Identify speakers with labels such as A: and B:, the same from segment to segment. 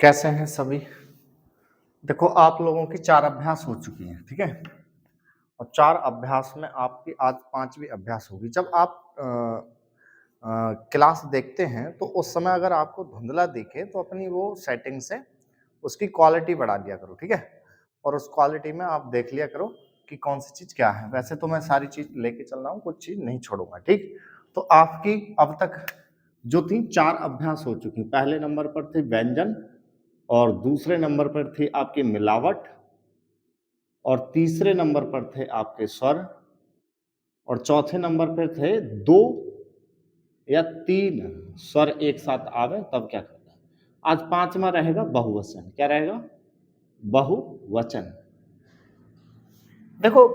A: कैसे हैं सभी? देखो आप लोगों की 4 अभ्यास हो चुकी हैं, ठीक है? और 4 अभ्यास में आपकी आज 5वीं अभ्यास होगी। जब आप क्लास देखते हैं तो उस समय अगर आपको धुंधला दिखे तो अपनी वो सेटिंग से उसकी क्वालिटी बढ़ा दिया करो, ठीक है? और उस क्वालिटी में आप देख लिया करो कि कौन-सी चीज़ क्या है। वैसे तो मैं सारी चीज़ लेके चल रहा हूँ, कुछ चीज़ नहीं छोड़ूँगा, ठीक? तो आपकी अब तक जो थी 4 अभ्यास हो चुकी। पहले नंबर पर थे व्यंजन और दूसरे नंबर पर थी आपकी मिलावट और तीसरे नंबर पर थे आपके स्वर और चौथे नंबर पे थे 2 या 3 स्वर एक साथ आवे तब क्या करना है। आज 5वां रहेगा बहुवचन। क्या रहेगा? बहुवचन। देखो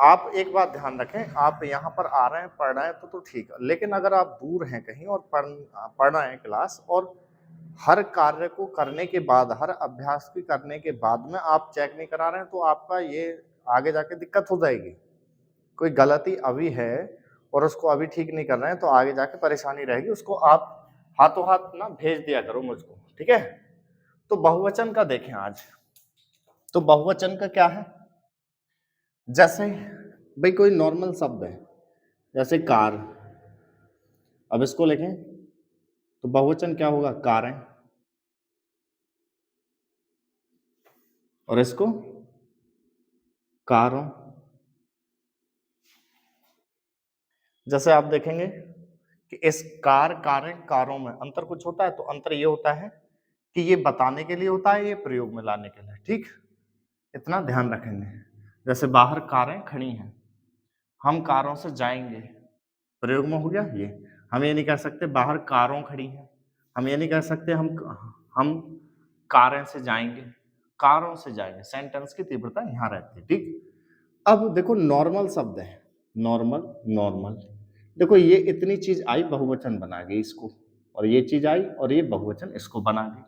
A: आप एक बात ध्यान रखें, आप यहाँ पर आ रहे हैं, पढ़ रहे हैं तो ठीक है। लेकिन अगर आप दूर हैं कहीं और पढ़ रहे हैं क्लास और हर कार्य को करने के बाद, हर अभ्यास की करने के बाद में आप चेक नहीं करा रहे हैं तो आपका ये आगे जाके दिक्कत हो जाएगी। कोई गलती अभी है और उसको अभी ठीक नहीं कर रहे हैं तो आगे जाके परेशानी रहेगी। उसको आप हाथों हाथ ना भेज दिया करो मुझको, ठीक है? तो बहुवचन का देखें आज। तो बहुवचन का क्या है? जैसे भाई कोई नॉर्मल शब्द है, जैसे कार। अब इसको लिखें तो बहुवचन क्या होगा? कारें। और इसको कारों। जैसे आप देखेंगे कि इस कार, कारें, कारों में अंतर कुछ होता है तो अंतर ये होता है कि ये बताने के लिए होता है, ये प्रयोग में लाने के लिए, ठीक? इतना ध्यान रखेंगे। जैसे बाहर कारें खड़ी हैं, हम कारों से जाएंगे, प्रयोग में हो गया ये। हम ये नहीं कह सकते बाहर कारों खड़ी हैं, हम ये नहीं कह सकते हम कारें से जाएंगे, कारों से जाएंगे। सेंटेंस की तीव्रता यहाँ रहती है, ठीक? अब देखो नॉर्मल शब्द है, नॉर्मल, नॉर्मल। देखो ये इतनी चीज आई बहुवचन बना गई इसको, और ये चीज आई और ये बहुवचन इसको बना गई।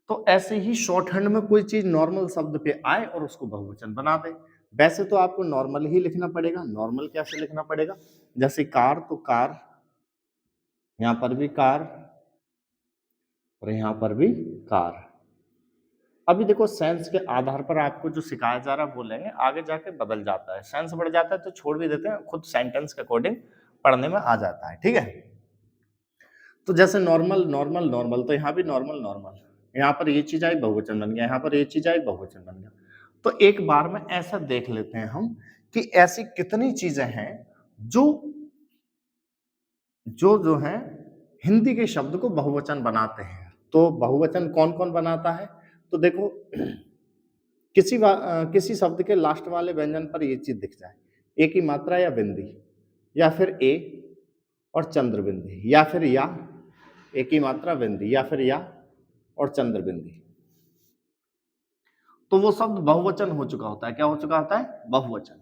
A: तो ऐसे ही शॉर्ट हैंड में कोई चीज नॉर्मल शब्द पे आए और उसको बहुवचन बना दे। वैसे तो आपको नॉर्मल ही लिखना पड़ेगा। नॉर्मल कैसे लिखना पड़ेगा? जैसे कार तो कार, यहां पर भी कार और यहां पर भी कार। अभी देखो सेंस के आधार पर आपको जो सिखाया जा रहा है बोलेंगे, आगे जाके बदल जाता है। सेंस बढ़ जाता है तो छोड़ भी देते हैं, खुद सेंटेंस के अकॉर्डिंग पढ़ने में आ जाता है, ठीक है? तो जैसे नॉर्मल, नॉर्मल, नॉर्मल, तो यहाँ भी नॉर्मल, नॉर्मल। यहाँ पर ये चीज आई बहुवचन बन गया, यहाँ पर ये चीज आई बहुवचन बन गया। तो एक बार में ऐसा देख लेते हैं हम कि ऐसी कितनी चीजें हैं जो जो जो है हिंदी के शब्द को बहुवचन बनाते हैं। तो बहुवचन कौन कौन बनाता है? तो देखो किसी शब्द के लास्ट वाले व्यंजन पर ये चीज दिख जाए, ए की मात्रा या बिंदी, या फिर ए और चंद्र बिंदी, या फिर या, ए की मात्रा बिंदी, या फिर या और चंद्र बिंदी, तो वो शब्द बहुवचन हो चुका होता है। क्या हो चुका होता है? बहुवचन।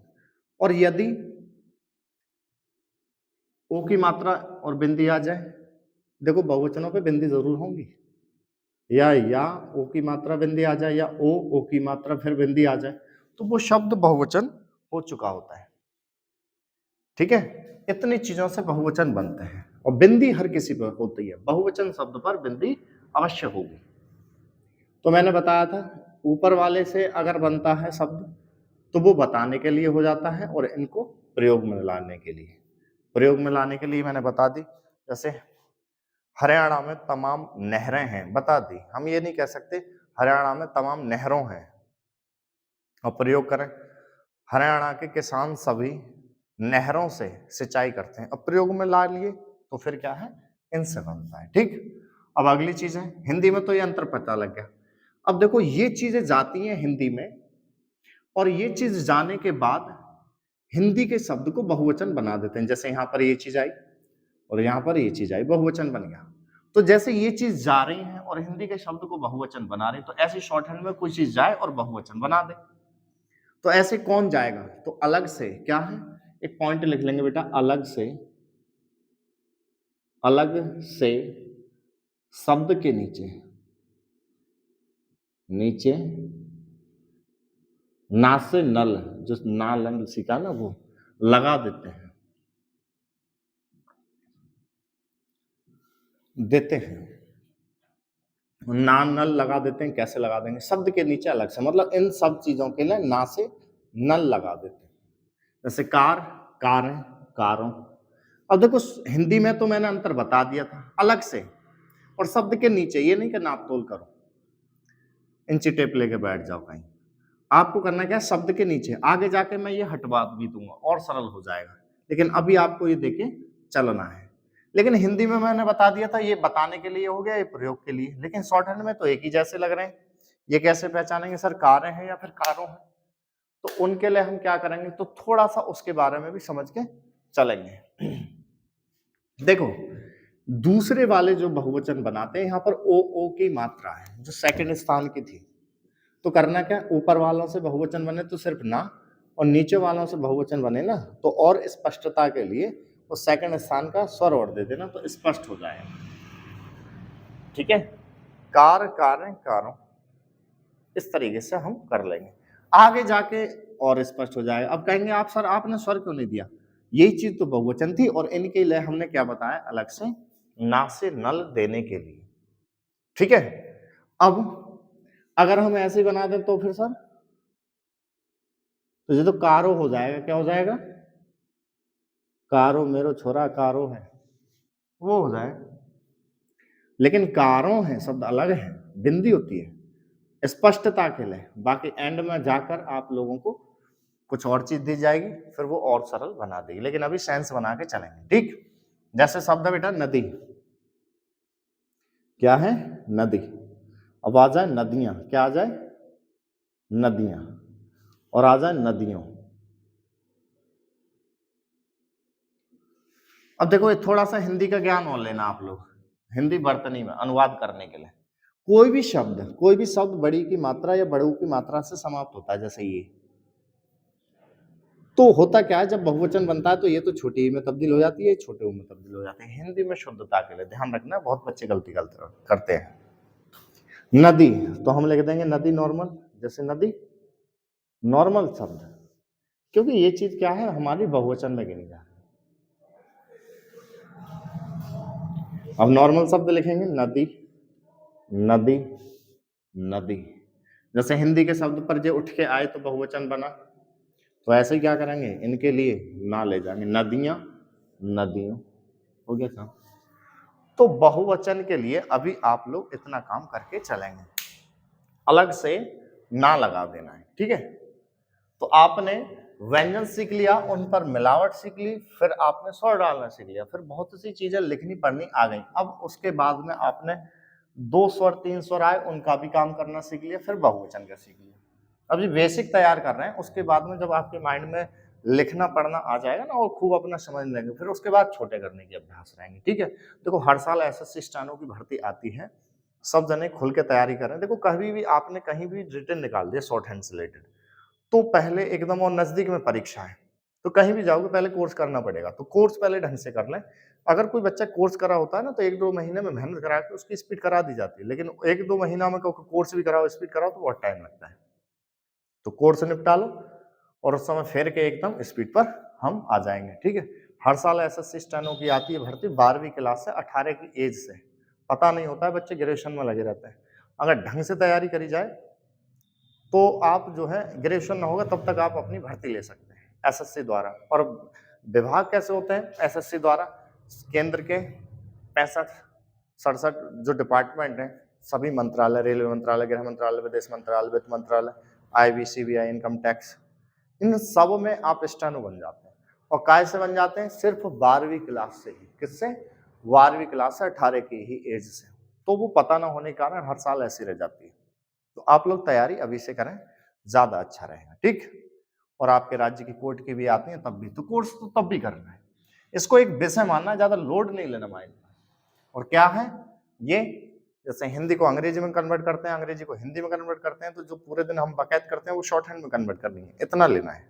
A: और यदि ओ की मात्रा और बिंदी आ जाए, देखो बहुवचनों पे बिंदी जरूर होंगी, या ओ की मात्रा बिंदी आ जाए, या ओ की मात्रा फिर बिंदी आ जाए, तो वो शब्द बहुवचन हो चुका होता है, ठीक है? इतनी चीजों से बहुवचन बनते हैं और बिंदी हर किसी पर होती है। बहुवचन शब्द पर बिंदी अवश्य होगी। तो मैंने बताया था ऊपर वाले से अगर बनता है शब्द तो वो बताने के लिए हो जाता है और इनको प्रयोग में लाने के लिए। प्रयोग में लाने के लिए मैंने बता दी। जैसे हरियाणा में तमाम नहरें हैं, बता दी। हम ये नहीं कह सकते हरियाणा में तमाम नहरों हैं। और प्रयोग करें हरियाणा के किसान सभी नहरों से सिंचाई करते हैं। अब प्रयोग में ला लिए तो फिर क्या है? इनसे बनता है, ठीक? अब अगली चीज है हिंदी में, तो ये अंतर पता लग गया। अब देखो ये चीजें जाती हैं हिंदी में और ये चीज जाने के बाद हिंदी के शब्द को बहुवचन बना देते हैं। जैसे यहाँ पर ये चीज आई और यहाँ पर ये चीज आई, बहुवचन बन गया। तो जैसे ये चीज जा रही है और हिंदी के शब्द को बहुवचन बना रही, तो ऐसे शॉर्ट हैंड में कोई चीज जाए और बहुवचन बना दे। तो ऐसे कौन जाएगा? तो अलग से क्या है, एक पॉइंट लिख लेंगे बेटा, अलग से, अलग से शब्द के नीचे, नीचे ना से नल, जो ना लंग सीखा ना वो लगा देते हैं, देते हैं। ना नल लगा देते हैं, कैसे लगा देंगे? शब्द के नीचे अलग से, मतलब इन सब चीजों के लिए ना से नल लगा देते हैं। जैसे कार, कारें, कारों। अब देखो हिंदी में तो मैंने अंतर बता दिया था अलग से, और शब्द के नीचे, ये नहीं कि नाप तोल करो, इंची टेप लेके बैठ जाओ कहीं। आपको करना क्या है, शब्द के नीचे। आगे जाके मैं ये हटवा भी दूंगा और सरल हो जाएगा, लेकिन अभी आपको ये देके चलना है। लेकिन हिंदी में मैंने बता दिया था, ये बताने के लिए हो गया, ये प्रयोग के लिए, लेकिन शॉर्ट हैंड में तो एक ही जैसे लग रहे हैं। ये कैसे पहचानेंगे सर, कारें हैं या फिर कारों हैं? तो उनके लिए हम क्या करेंगे, तो थोड़ा सा उसके बारे में भी समझ के चलेंगे। देखो दूसरे वाले जो बहुवचन बनाते हैं, यहाँ पर ओ ओ की मात्रा है जो सेकंड स्थान की थी। तो करना क्या, ऊपर वालों से बहुवचन बने तो सिर्फ ना, और नीचे वालों से बहुवचन बने ना तो और स्पष्टता के लिए वो सेकंड स्थान का स्वर और दे देना तो स्पष्ट हो जाएगा। ठीक है, कार, कारें, कारों, इस तरीके से हम कर लेंगे, आगे जाके और स्पष्ट हो जाएगा। अब कहेंगे आप सर आपने स्वर क्यों नहीं दिया, यही चीज तो बहुवचन थी, और इनके लिए हमने क्या बताया अलग से, ना से नल देने के लिए। ठीक है, अब अगर हम ऐसे ही बना दें तो फिर सर, तो ये तो कारो हो जाएगा, क्या हो जाएगा, कारो मेरो छोरा कारो है, वो हो जाएगा। लेकिन कारों है शब्द अलग है, बिंदी होती है स्पष्टता के लिए, बाकी एंड में जाकर आप लोगों को कुछ और चीज दी जाएगी, फिर वो और सरल बना देगी, लेकिन अभी सेंस बना के चलेंगे। ठीक, जैसे शब्द बेटा नदी, क्या है, नदी। अब आ जाए नदियां, क्या आ जाए, नदियां, और आ जाए नदियों। अब देखो ये थोड़ा सा हिंदी का ज्ञान और लेना आप लोग, हिंदी वर्तनी में अनुवाद करने के लिए कोई भी शब्द बड़ी की मात्रा या बड़ू की मात्रा से समाप्त होता है, जैसे ये, तो होता क्या है जब बहुवचन बनता है तो ये तो छोटी में तब्दील हो जाती है, छोटे में तब्दील हो जाती है। हिंदी में शुद्धता के लिए ध्यान रखना, बहुत बच्चे गलती करते हैं। नदी, तो हम लिख देंगे नदी नॉर्मल, जैसे नदी नॉर्मल शब्द, क्योंकि ये चीज क्या है हमारी बहुवचन में गिनी जा रही है। अब नॉर्मल शब्द लिखेंगे नदी, नदी, नदी। जैसे हिंदी के शब्द पर जो उठ के आए तो बहुवचन बना, तो ऐसे क्या करेंगे, इनके लिए ना ले जाएंगे, नदियां, नदियों, हो गया काम। तो बहुवचन के लिए अभी आप लोग इतना काम करके चलेंगे, अलग से ना लगा देना है। ठीक है, तो आपने व्यंजन सीख लिया, उन पर मिलावट सीख ली, फिर आपने स्वर डालना सीख लिया, फिर बहुत सी चीजें लिखनी पढ़नी आ गई। अब उसके बाद में आपने 2 स्वर 3 स्वर आए उनका भी काम करना सीख लिया, फिर बहुवचन का सीख लिया। अभी बेसिक तैयार कर रहे हैं, उसके बाद में जब आपके माइंड में लिखना पढ़ना आ जाएगा ना और खूब अपना समझ लेंगे, फिर उसके बाद छोटे करने की अभ्यास रहेंगे। ठीक है, देखो हर साल एसएससी स्टेनो की भर्ती आती है, सब जने खुल के तैयारी करें। देखो कभी भी आपने कहीं भी रिटर्न निकाल दिया शॉर्ट हैंड से रिलेटेड, तो पहले एकदम और नजदीक में परीक्षा है, तो कहीं भी जाओगे पहले कोर्स करना पड़ेगा, तो कोर्स पहले ढंग से कर लें। अगर कोई बच्चा कोर्स करा होता है ना तो 1-2 महीने में मेहनत करा के उसकी स्पीड करा दी जाती है, लेकिन 1-2 महीना में कोर्स भी कराओ स्पीड कराओ तो बहुत टाइम लगता है। तो कोर्स निपटा लो और उस समय फेर के एकदम स्पीड पर हम आ जाएंगे। ठीक है, हर साल एसएससी स्टेनो की आती है भर्ती 12वीं क्लास से, 18 की एज से। पता नहीं होता है, बच्चे ग्रेजुएशन में लगे रहते हैं। अगर ढंग से तैयारी करी जाए तो आप जो है ग्रेजुएशन ना होगा तब तक आप अपनी भर्ती ले सकते हैं एसएससी द्वारा। और विभाग कैसे होते हैं एसएससी द्वारा, केंद्र के 65-67 जो डिपार्टमेंट हैं, सभी मंत्रालय, रेलवे मंत्रालय, गृह मंत्रालय, विदेश मंत्रालय, वित्त मंत्रालय, आईबी, सीबीआई, इनकम टैक्स, इन सब में आप स्टेनो बन जाते हैं। और काय से बन जाते हैं, सिर्फ 12वीं क्लास से ही। किससे, 12वीं क्लास से, 18 की ही एज से। तो वो पता ना होने के कारण हर साल ऐसी रह जाती है। तो आप लोग तैयारी अभी से करें, ज्यादा अच्छा रहेगा। ठीक, और आपके राज्य की कोर्ट की भी आती है तब भी, तो कोर्स तो तब भी करना है। इसको एक विषय मानना है, ज्यादा लोड नहीं लेना माइंड में। और क्या है ये, जैसे हिंदी को अंग्रेजी में कन्वर्ट करते हैं, अंग्रेजी को हिंदी में कन्वर्ट करते हैं, तो जो पूरे दिन हम बकैत करते हैं वो शॉर्ट हैंड में कन्वर्ट करनी है, इतना लेना है।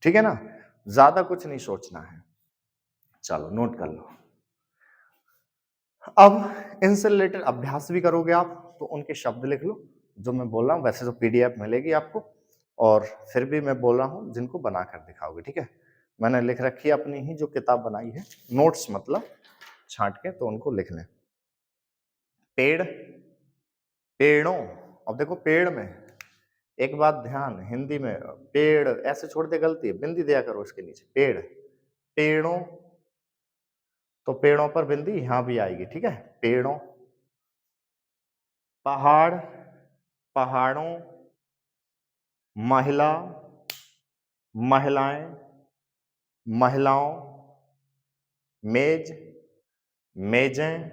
A: ठीक है ना, ज्यादा कुछ नहीं सोचना है। चलो नोट कर लो। अब इनसे रिलेटेड अभ्यास भी करोगे आप, तो उनके शब्द लिख लो जो मैं बोल रहा हूँ। वैसे तो पीडीएफ मिलेगी आपको, और फिर भी मैं बोल रहा हूँ जिनको बनाकर दिखाओगे। ठीक है, मैंने लिख रखी है अपनी ही जो किताब बनाई है, नोट्स मतलब छांट के, तो उनको लिख लें। पेड़, पेड़ों, अब देखो पेड़ में एक बात ध्यान, हिंदी में पेड़ ऐसे छोड़ दे गलती है, बिंदी दिया करो उसके नीचे, पेड़, पेड़ों, तो पेड़ों पर बिंदी यहां भी आएगी, ठीक है, पेड़ों। पहाड़, पहाड़ों, महिला, महिलाएं, महिलाओं, मेज, मेजें,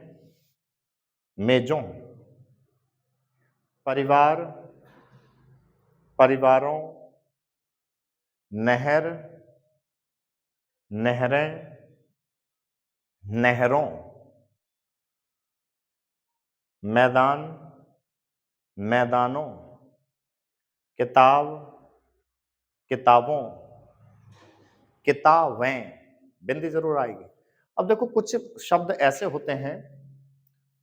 A: मेजों, परिवार, परिवारों, नहर, नहरें, नहरों, मैदान, मैदानों, किताब, किताबों, किताबें, बिंदी जरूर आएगी। अब देखो कुछ शब्द ऐसे होते हैं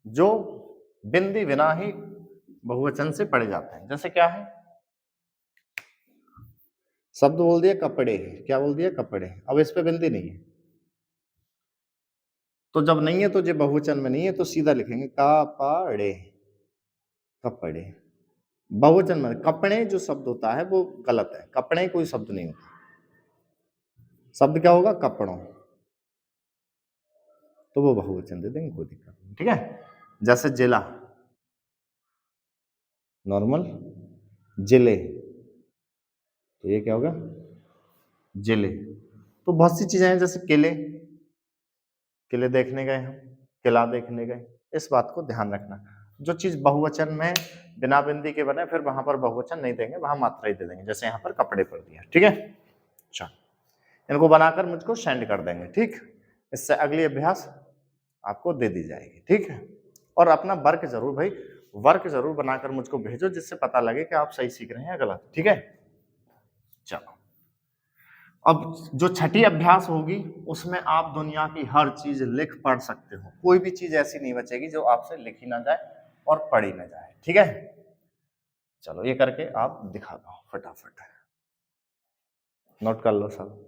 A: जो बिंदी बिना ही बहुवचन से पढ़े जाते हैं, जैसे क्या है, शब्द बोल दिया कपड़े, क्या बोल दिया कपड़े, अब इस पे बिंदी नहीं है, तो जब नहीं है तो जो बहुवचन में नहीं है तो सीधा लिखेंगे कपड़े, कपड़े। बहुवचन में कपड़े जो शब्द होता है वो गलत है, कपड़े कोई शब्द नहीं होता, शब्द क्या होगा कपड़ों, तो वो बहुवचन दे देंगे, कोई दिक्कत नहीं, ठीक है। जैसे जिला, नॉर्मल, जिले, तो ये क्या होगा जिले। तो बहुत सी चीजें हैं, जैसे किले, किले देखने गए हम, किला देखने गए, इस बात को ध्यान रखना, जो चीज बहुवचन में बिना बिंदी के बने फिर वहां पर बहुवचन नहीं देंगे, वहां मात्रा ही दे देंगे, जैसे यहाँ पर कपड़े पर दिया, ठीक है। चलो इनको बनाकर मुझको सेंड कर देंगे, ठीक, इससे अगली अभ्यास आपको दे दी जाएगी, ठीक है। और अपना वर्क जरूर भाई, वर्क जरूर बनाकर मुझको भेजो, जिससे पता लगे कि आप सही सीख रहे हैं या गलत, ठीक है। चलो अब जो छठी अभ्यास होगी उसमें आप दुनिया की हर चीज लिख पढ़ सकते हो, कोई भी चीज ऐसी नहीं बचेगी जो आपसे लिखी ना जाए और पढ़ी ना जाए, ठीक है। चलो ये करके आप दिखा दो फटाफट, नोट कर लो सब।